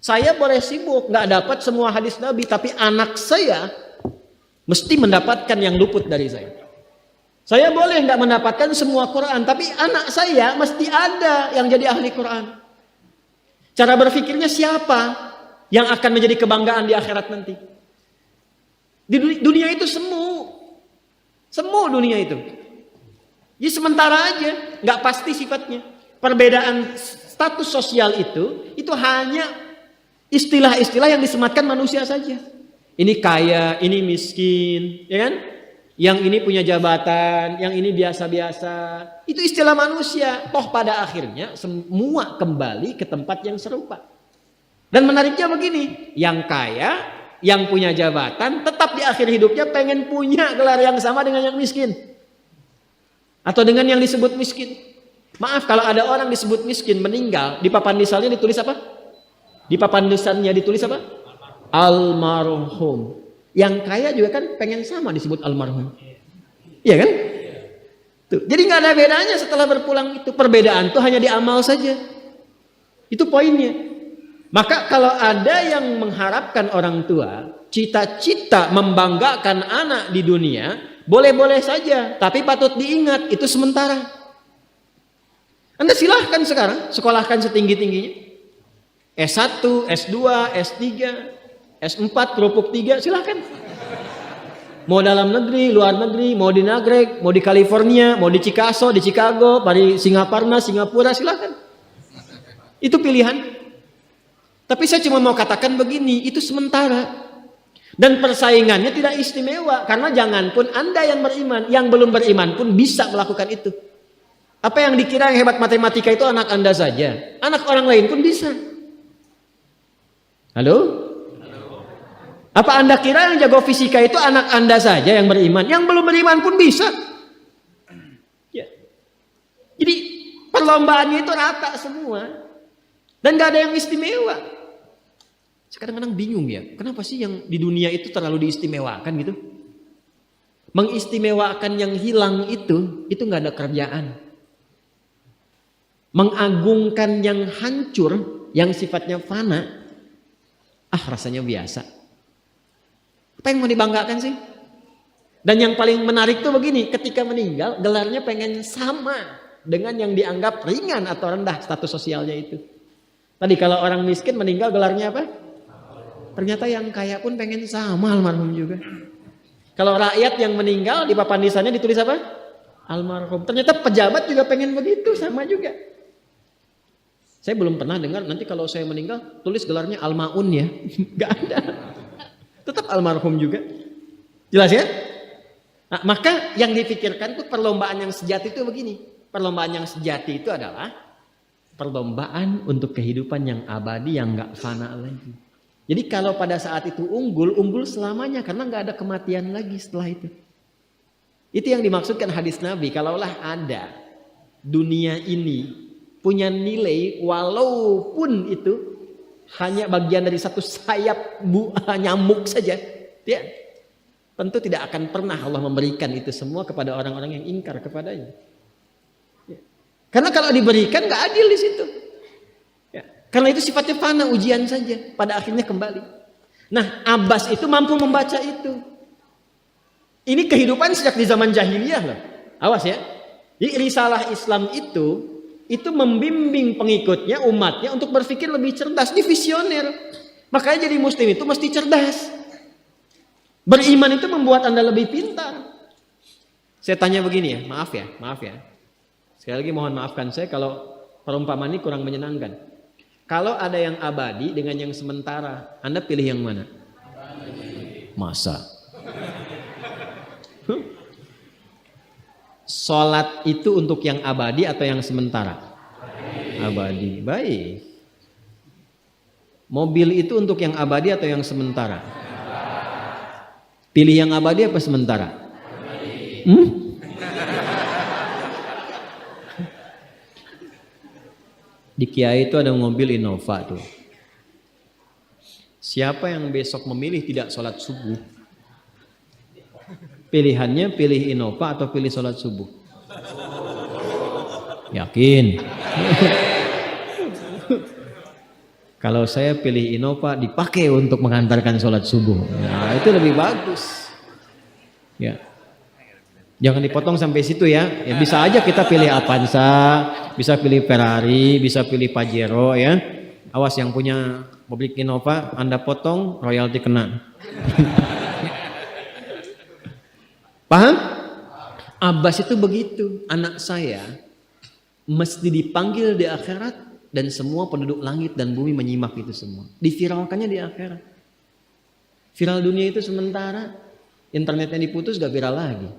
Saya boleh sibuk, nggak dapat semua hadis Nabi, tapi anak saya mesti mendapatkan yang luput dari saya. Saya boleh nggak mendapatkan semua Quran, tapi anak saya mesti ada yang jadi ahli Quran. Cara berpikirnya siapa yang akan menjadi kebanggaan di akhirat nanti? Di dunia itu semu dunia itu. Jadi sementara aja, nggak pasti sifatnya. Perbedaan status sosial itu hanya istilah-istilah yang disematkan manusia saja. Ini kaya, ini miskin, ya kan? Yang ini punya jabatan, yang ini biasa-biasa. Itu istilah manusia. Toh pada akhirnya semua kembali ke tempat yang serupa. Dan menariknya begini, yang kaya, yang punya jabatan, tetap di akhir hidupnya pengen punya gelar yang sama dengan yang miskin. Atau dengan yang disebut miskin. Maaf, kalau ada orang disebut miskin meninggal, di papan nisannya ditulis apa? Di papan nisannya ditulis apa? Almarhum. Yang kaya juga kan pengen sama disebut almarhum. Iya kan? Tuh. Jadi nggak ada bedanya setelah berpulang itu. Perbedaan tuh hanya di amal saja. Itu poinnya. Maka kalau ada yang mengharapkan orang tua, cita-cita membanggakan anak di dunia, boleh-boleh saja. Tapi patut diingat, itu sementara. Anda silahkan sekarang, sekolahkan setinggi-tingginya. S1, S2, S3, S4, kerupuk 3, silahkan. Mau dalam negeri, luar negeri, mau di Nagreg, mau di California, mau di Chicago, di Singaparna, Singapura, silahkan. Itu pilihan. Tapi saya cuma mau katakan begini, itu sementara. Dan persaingannya tidak istimewa. Karena jangan pun Anda yang beriman, yang belum beriman pun bisa melakukan itu. Apa yang dikira yang hebat matematika itu anak Anda saja. Anak orang lain pun bisa. Halo? Apa Anda kira yang jago fisika itu anak Anda saja yang beriman? Yang belum beriman pun bisa. Ya. Jadi perlombaannya itu rata semua. Dan gak ada yang istimewa. Kadang-kadang bingung ya, kenapa sih yang di dunia itu terlalu diistimewakan gitu? Mengistimewakan yang hilang itu gak ada kerjaan. Mengagungkan yang hancur, yang sifatnya fana, rasanya biasa. Apa yang mau dibanggakan sih? Dan yang paling menarik tuh begini, ketika meninggal gelarnya pengen sama dengan yang dianggap ringan atau rendah status sosialnya itu. Tadi kalau orang miskin meninggal gelarnya apa? Ternyata yang kaya pun pengen sama almarhum juga. Kalau rakyat yang meninggal di papan nisannya ditulis apa? Almarhum. Ternyata pejabat juga pengen begitu, sama juga. Saya belum pernah dengar nanti kalau saya meninggal tulis gelarnya Almaun ya. Gak ada. Tetap almarhum juga. Jelas ya? Nah, maka yang dipikirkan tuh perlombaan yang sejati itu begini. Perlombaan yang sejati itu adalah perlombaan untuk kehidupan yang abadi yang gak fana lagi. Jadi kalau pada saat itu unggul selamanya karena gak ada kematian lagi setelah itu. Itu yang dimaksudkan hadis Nabi. Kalaulah ada dunia ini punya nilai walaupun itu hanya bagian dari satu sayap nyamuk saja, ya, tentu tidak akan pernah Allah memberikan itu semua kepada orang-orang yang ingkar kepadanya. Ya. Karena kalau diberikan gak adil di situ. Ya. Karena itu sifatnya fana, ujian saja, pada akhirnya kembali. Nah, Abbas itu mampu membaca itu. Ini kehidupan sejak di zaman jahiliyah loh. Awas ya. Jadi risalah Islam itu membimbing pengikutnya, umatnya untuk berpikir lebih cerdas, di visioner. Makanya jadi muslim itu mesti cerdas. Beriman itu membuat Anda lebih pintar. Saya tanya begini ya, maaf ya. Sekali lagi mohon maafkan saya kalau perumpamaan ini kurang menyenangkan. Kalau ada yang abadi dengan yang sementara, Anda pilih yang mana? Masa? Sholat itu untuk yang abadi atau yang sementara? Abadi. Baik. Mobil itu untuk yang abadi atau yang sementara? Pilih yang abadi apa sementara? Di Kiai itu ada mobil Innova tuh. Siapa yang besok memilih tidak sholat subuh? Pilihannya pilih Innova atau pilih sholat subuh? Yakin? Kalau saya pilih Innova dipakai untuk mengantarkan sholat subuh. Nah, itu lebih bagus. Ya. Jangan dipotong sampai situ ya. Ya bisa aja kita pilih Avanza, bisa pilih Ferrari, bisa pilih Pajero ya. Awas yang punya mobil Innova, Anda potong royalti kena. Paham? Abbas itu begitu. Anak saya mesti dipanggil di akhirat dan semua penduduk langit dan bumi menyimak itu semua. Diviralkannya di akhirat. Viral dunia itu sementara, internetnya diputus gak viral lagi.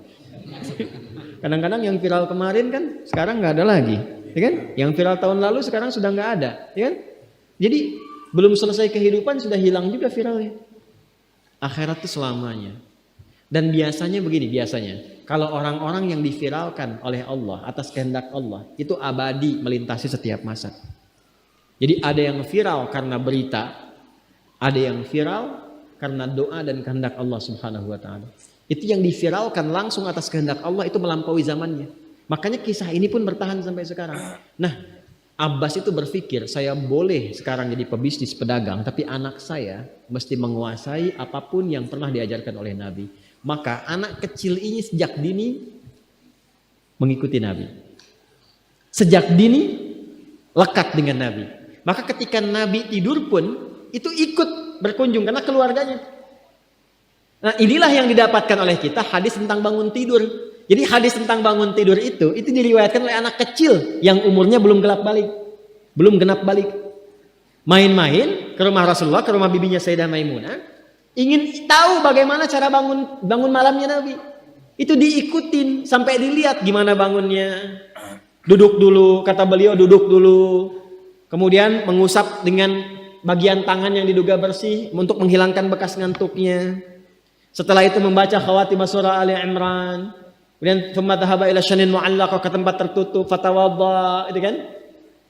Kadang-kadang yang viral kemarin kan sekarang nggak ada lagi, ya kan? Yang viral tahun lalu sekarang sudah nggak ada, ya kan? Jadi belum selesai kehidupan sudah hilang juga viralnya. Akhirat itu selamanya. Dan biasanya begini, kalau orang-orang yang diviralkan oleh Allah atas kehendak Allah itu abadi melintasi setiap masa. Jadi ada yang viral karena berita, ada yang viral karena doa dan kehendak Allah Subhanahu wa taala. Itu yang diviralkan langsung atas kehendak Allah itu melampaui zamannya. Makanya kisah ini pun bertahan sampai sekarang. Nah, Abbas itu berpikir, saya boleh sekarang jadi pebisnis pedagang, tapi anak saya mesti menguasai apapun yang pernah diajarkan oleh Nabi. Maka anak kecil ini sejak dini mengikuti Nabi. Sejak dini lekat dengan Nabi. Maka ketika Nabi tidur pun itu ikut berkunjung karena keluarganya. Nah, inilah yang didapatkan oleh kita hadis tentang bangun tidur. Jadi hadis tentang bangun tidur itu diriwayatkan oleh anak kecil yang umurnya belum genap balik. Main-main ke rumah Rasulullah, ke rumah bibinya Sayyidah Maimunah, ingin tahu bagaimana cara bangun malamnya Nabi. Itu diikutin sampai dilihat gimana bangunnya. Duduk dulu, kata beliau duduk dulu. Kemudian mengusap dengan bagian tangan yang diduga bersih untuk menghilangkan bekas ngantuknya. Setelah itu membaca khawatimah surah Ali Imran. Kemudian thumma dhahaba ila syanin mu'allaqah, ke tempat tertutup, fatawadda, itu kan?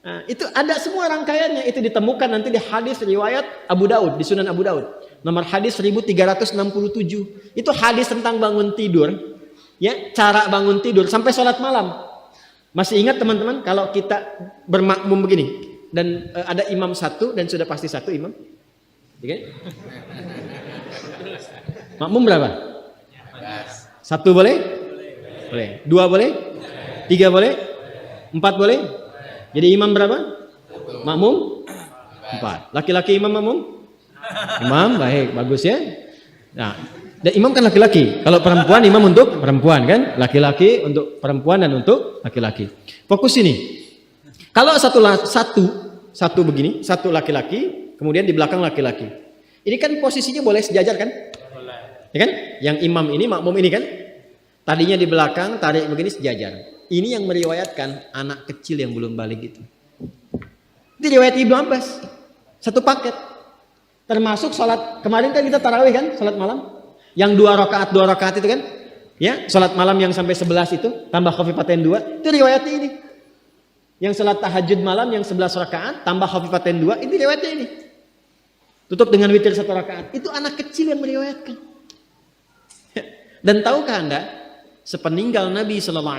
Nah, itu ada semua rangkaiannya, itu ditemukan nanti di hadis riwayat Abu Daud, di Sunan Abu Daud. Nomor hadis 1367. Itu hadis tentang bangun tidur, ya, cara bangun tidur sampai sholat malam. Masih ingat teman-teman kalau kita bermakmum begini dan ada imam satu dan sudah pasti satu imam, ya kan? Makmum berapa? Satu boleh? Boleh. Dua boleh? Tiga boleh? Empat boleh? Jadi imam berapa? Makmum? Empat. Laki-laki imam makmum? Imam, baik, bagus ya. Nah, dan imam kan laki-laki. Kalau perempuan imam untuk perempuan kan? Laki-laki untuk perempuan dan untuk laki-laki. Fokus ini. Kalau satu begini, satu laki-laki, kemudian di belakang laki-laki. Ini kan posisinya boleh sejajar kan? Ya kan? Yang imam ini, makmum ini kan? Tadinya di belakang, tarik begini sejajar. Ini yang meriwayatkan anak kecil yang belum balik itu. Itu riwayat Ibnu Abbas. Satu paket. Termasuk sholat, kemarin kan kita tarawih kan? Sholat malam. Yang dua rakaat itu kan? Ya, sholat malam yang sampai 11 itu, tambah khafifatain 2. Itu riwayatnya ini. Yang sholat tahajud malam yang 11 rakaat, tambah khafifatain 2. Ini riwayatnya ini. Tutup dengan witir 1 rakaat. Itu anak kecil yang meriwayatkan. Dan tahukah Anda, sepeninggal Nabi SAW,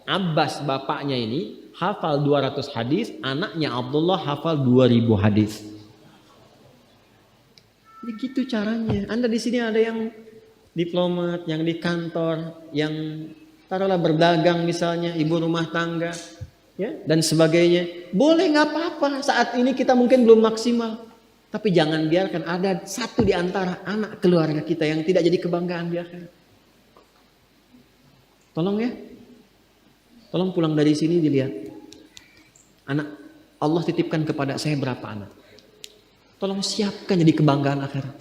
Abbas bapaknya ini hafal 200 hadis, anaknya Abdullah hafal 2000 hadis. Begitu caranya. Anda di sini ada yang diplomat, yang di kantor, yang taruhlah berdagang misalnya, ibu rumah tangga, ya, dan sebagainya. Boleh, nggak apa-apa. Saat ini kita mungkin belum maksimal, tapi jangan biarkan ada satu di antara anak keluarga kita yang tidak jadi kebanggaan di akhirat. Tolong ya, tolong pulang dari sini dilihat. Anak Allah titipkan kepada saya berapa anak? Tolong siapkan jadi kebanggaan akhirat.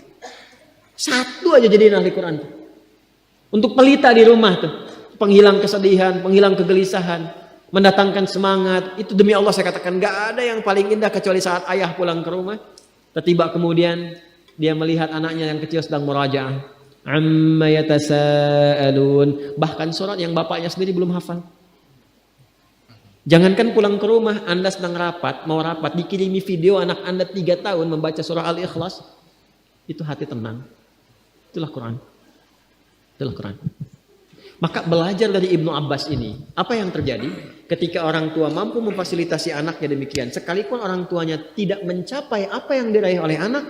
Satu aja jadi ahli Quran. Untuk pelita di rumah tuh, penghilang kesedihan, penghilang kegelisahan, mendatangkan semangat. Itu demi Allah saya katakan, gak ada yang paling indah kecuali saat ayah pulang ke rumah. Tiba kemudian dia melihat anaknya yang kecil sedang murajaah. Amma yatasaalun. Bahkan surat yang bapaknya sendiri belum hafal. Jangankan pulang ke rumah, Anda sedang mau rapat, dikirimi video anak Anda 3 tahun membaca surah Al-Ikhlas. Itu hati tenang. Itulah Quran. Itulah Quran. Maka belajar dari Ibnu Abbas ini, apa yang terjadi ketika orang tua mampu memfasilitasi anaknya demikian, sekalipun orang tuanya tidak mencapai apa yang diraih oleh anak,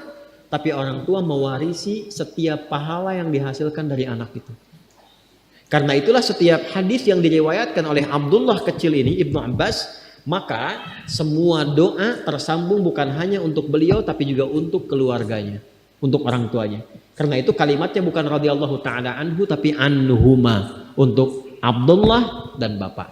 tapi orang tua mewarisi setiap pahala yang dihasilkan dari anak itu. Karena itulah setiap hadis yang diriwayatkan oleh Abdullah kecil ini, Ibnu Abbas, maka semua doa tersambung bukan hanya untuk beliau tapi juga untuk keluarganya, untuk orang tuanya. Karena itu kalimatnya bukan radhiyallahu taala anhu tapi anhuma, untuk Abdullah dan bapak.